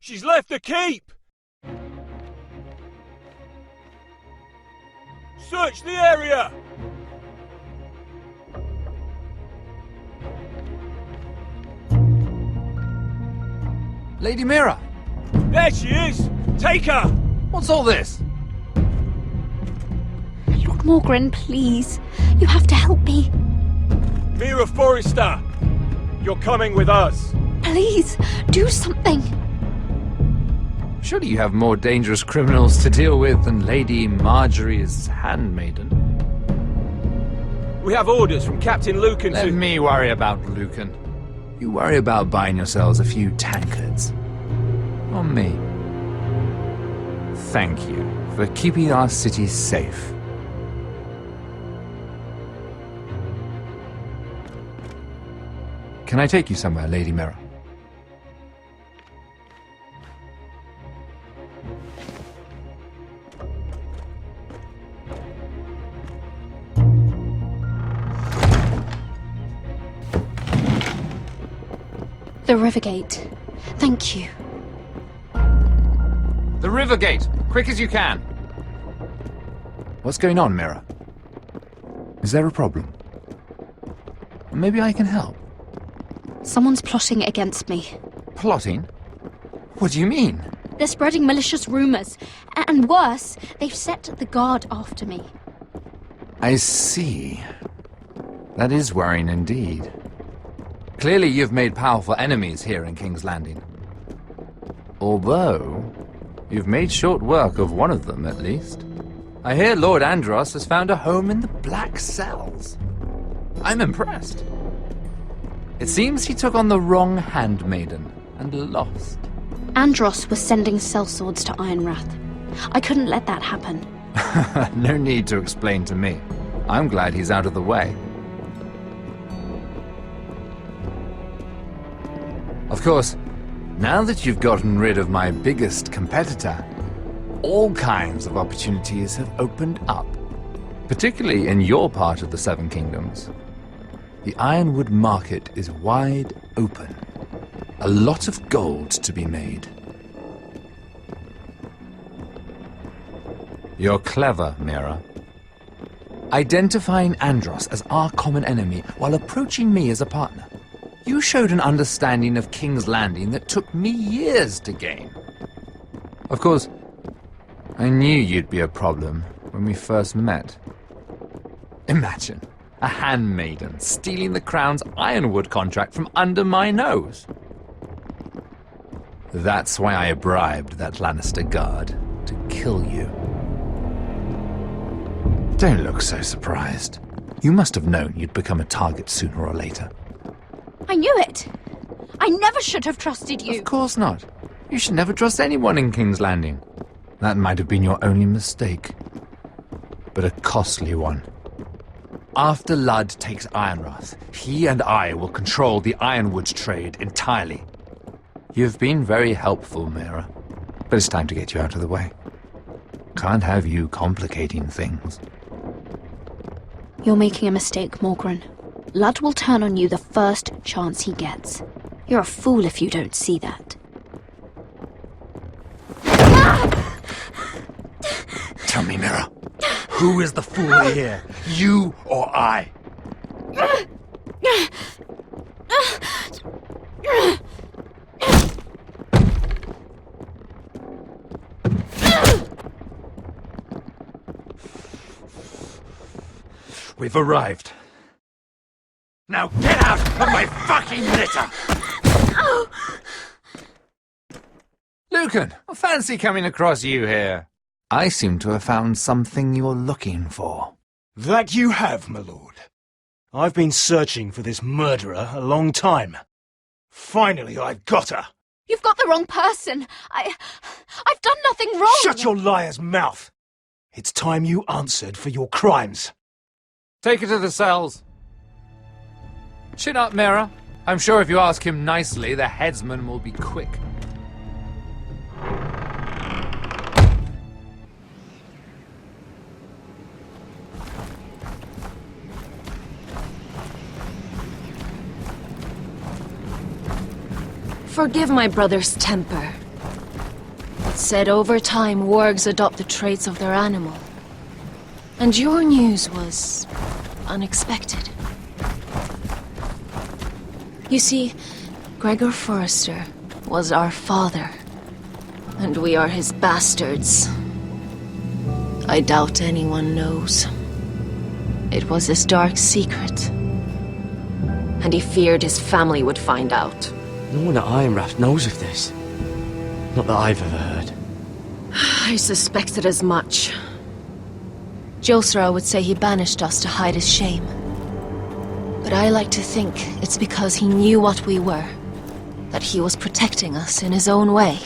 She's left the keep! Search the area! Lady Mira! There she is! Take her! What's all this? Lord Morgren, please. You have to help me. Lord Forrester! You're coming with us! Please, do something. Surely you have more dangerous criminals to deal with than Lady Margaery's handmaiden. We have orders from Captain Lucan Let to... me worry about Lucan. You worry about buying yourselves a few tankards. On me. Thank you for keeping our city safe. Can I take you somewhere, Lady Mira? The Rivergate. Thank you. The Rivergate! Quick as you can! What's going on, Mira? Is there a problem? Maybe I can help. Someone's plotting against me. Plotting? What do you mean? They're spreading malicious rumors. And worse, they've set the guard after me. I see. That is worrying indeed. Clearly you've made powerful enemies here in King's Landing. Although, you've made short work of one of them, at least. I hear Lord Andros has found a home in the Black Cells. I'm impressed. It seems he took on the wrong handmaiden and lost. Andros was sending sellswords to Ironrath. I couldn't let that happen. No need to explain to me. I'm glad he's out of the way. Of course, now that you've gotten rid of my biggest competitor, all kinds of opportunities have opened up, particularly in your part of the Seven Kingdoms. The Ironwood market is wide open. A lot of gold to be made. You're clever, Mira. Identifying Andros as our common enemy while approaching me as a partner. You showed an understanding of King's Landing that took me years to gain. Of course, I knew you'd be a problem when we first met. Imagine a handmaiden stealing the Crown's Ironwood contract from under my nose. That's why I bribed that Lannister guard to kill you. Don't look so surprised. You must have known you'd become a target sooner or later. I knew it! I never should have trusted you! Of course not. You should never trust anyone in King's Landing. That might have been your only mistake. But a costly one. After Ludd takes Ironrath, he and I will control the Ironwood trade entirely. You've been very helpful, Mira. But it's time to get you out of the way. Can't have you complicating things. You're making a mistake, Morgren. Ludd will turn on you the first chance he gets. You're a fool if you don't see that. Tell me, Mira, who is the fool here? You or I? We've arrived. Now get out of my fucking litter! Lucan, I fancy coming across you here. I seem to have found something you're looking for. That you have, my lord. I've been searching for this murderer a long time. Finally, I've got her. You've got the wrong person. I've done nothing wrong. Shut your liar's mouth. It's time you answered for your crimes. Take her to the cells. Chin up, Mira. I'm sure if you ask him nicely, the headsman will be quick. Forgive my brother's temper. said over time wargs adopt the traits of their animal. And your news was unexpected. You see, Gregor Forrester was our father, and we are his bastards. I doubt anyone knows. It was his dark secret, and he feared his family would find out. No one at Ironrath knows of this. Not that I've ever heard. I suspected as much. Josra would say he banished us to hide his shame. But I like to think it's because he knew what we were, that he was protecting us in his own way.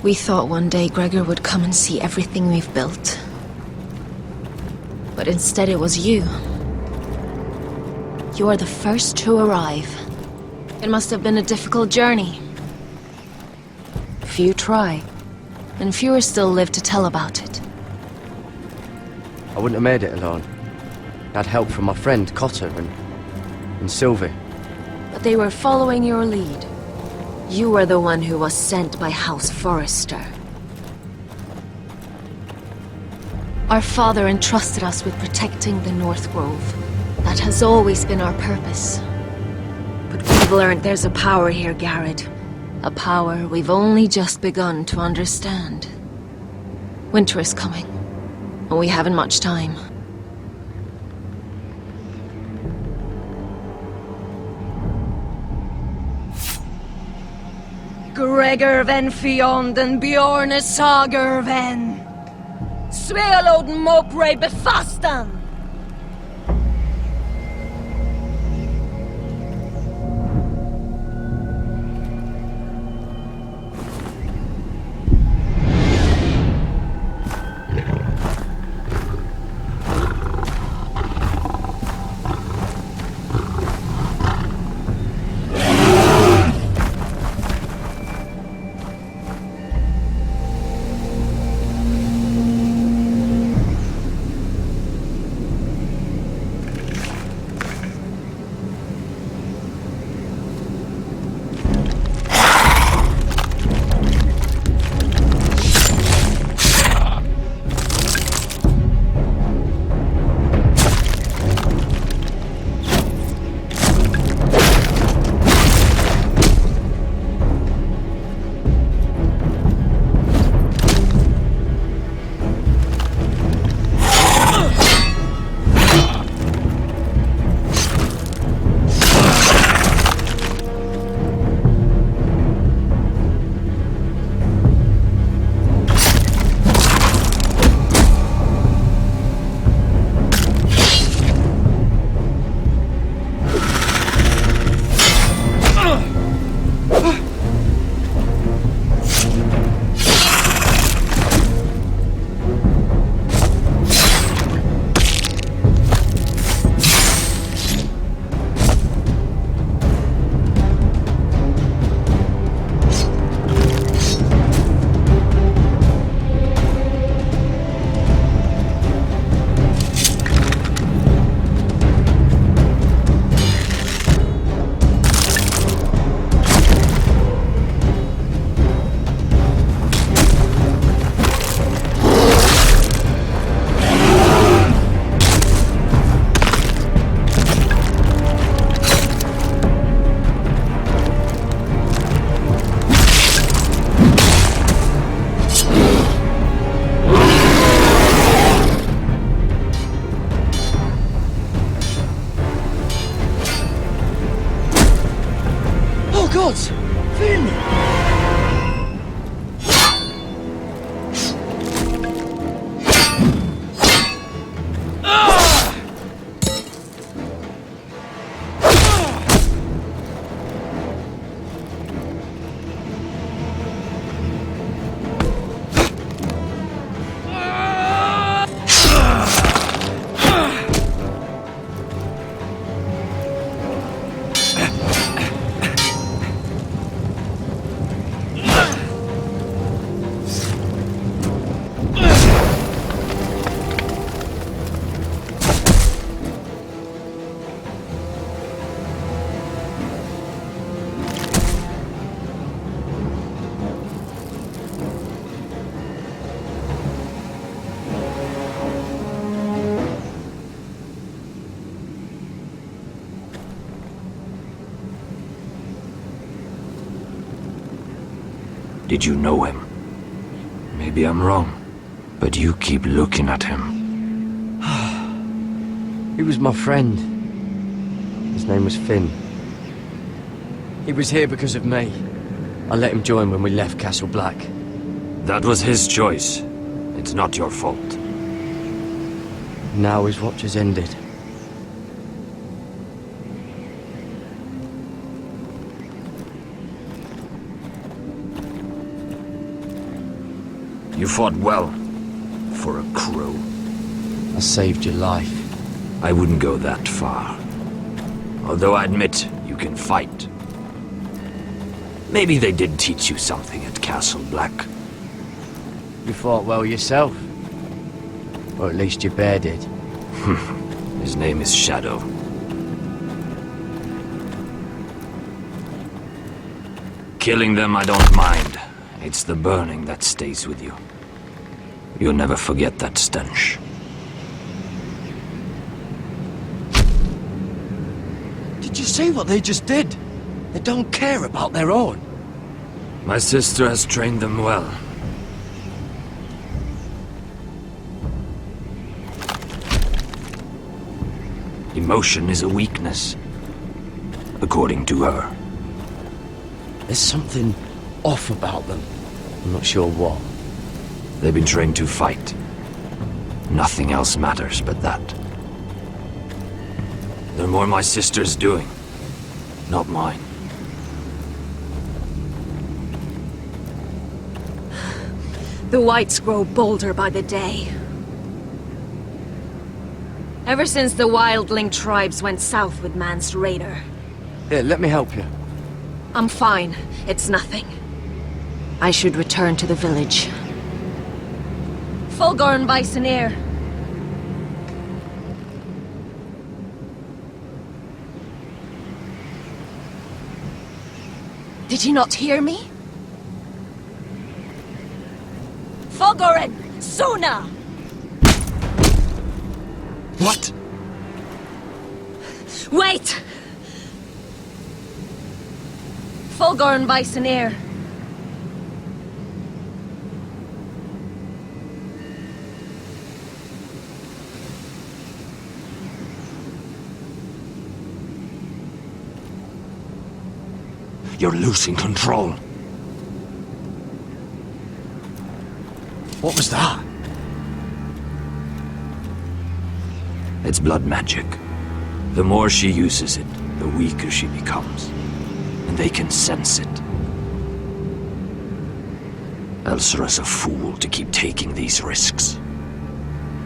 We thought one day Gregor would come and see everything we've built. But instead it was you. You are the first to arrive. It must have been a difficult journey. Few try, and fewer still live to tell about it. I wouldn't have made it alone. I had help from my friend Cotter and Sylvie. But they were following your lead. You were the one who was sent by House Forrester. Our father entrusted us with protecting the North Grove. That has always been our purpose. But we've learned there's a power here, Gared. A power we've only just begun to understand. Winter is coming, and we haven't much time. Gregor ven Fionden Bjorne Sager ven Svealoden Mopre befastan. gods! Finn! Did you know him? Maybe I'm wrong, but you keep looking at him. He was my friend. His name was Finn. He was here because of me. I let him join when we left Castle Black. That was his choice. It's not your fault. Now his watch has ended. You fought well, for a crow. I saved your life. I wouldn't go that far. Although I admit, you can fight. Maybe they did teach you something at Castle Black. You fought well yourself. Or at least your bear did. His name is Shadow. Killing them I don't mind. It's the burning that stays with you. You'll never forget that stench. Did you see what they just did? They don't care about their own. My sister has trained them well. Emotion is a weakness, according to her. There's something off about them. I'm not sure what. They've been trained to fight. Nothing else matters but that. They're more my sister's doing, not mine. The wights grow bolder by the day. Ever since the wildling tribes went south with Man's raider. Here, let me help you. I'm fine. It's nothing. I should return to the village. Fulgorn Bisoneer. Did you not hear me? Fulgorn! Suna! What? Wait! Fulgorn Bisoneer. You're losing control. What was that? It's blood magic. The more she uses it, the weaker she becomes. And they can sense it. Elsera's a fool to keep taking these risks.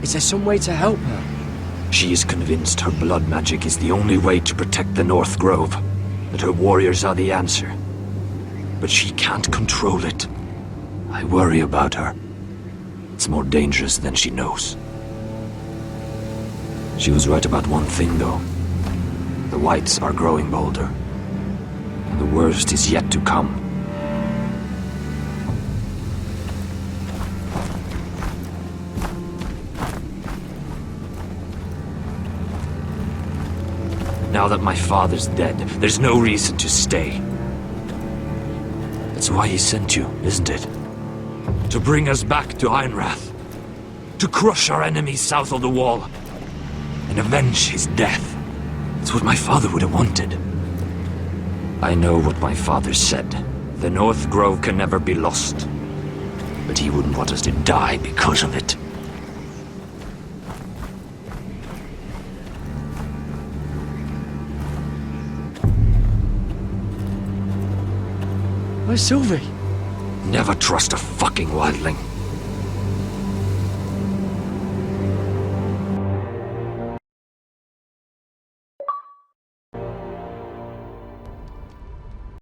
Is there some way to help her? She is convinced her blood magic is the only way to protect the North Grove. That her warriors are the answer. But she can't control it. I worry about her. It's more dangerous than she knows. She was right about one thing, though. The wights are growing bolder. And the worst is yet to come. Now that my father's dead, there's no reason to stay. That's why he sent you, isn't it? To bring us back to Ironrath. To crush our enemies south of the wall. And avenge his death. It's what my father would have wanted. I know what my father said. The North Grove can never be lost. But he wouldn't want us to die because of it. Where's Sylvie? Never trust a fucking wildling.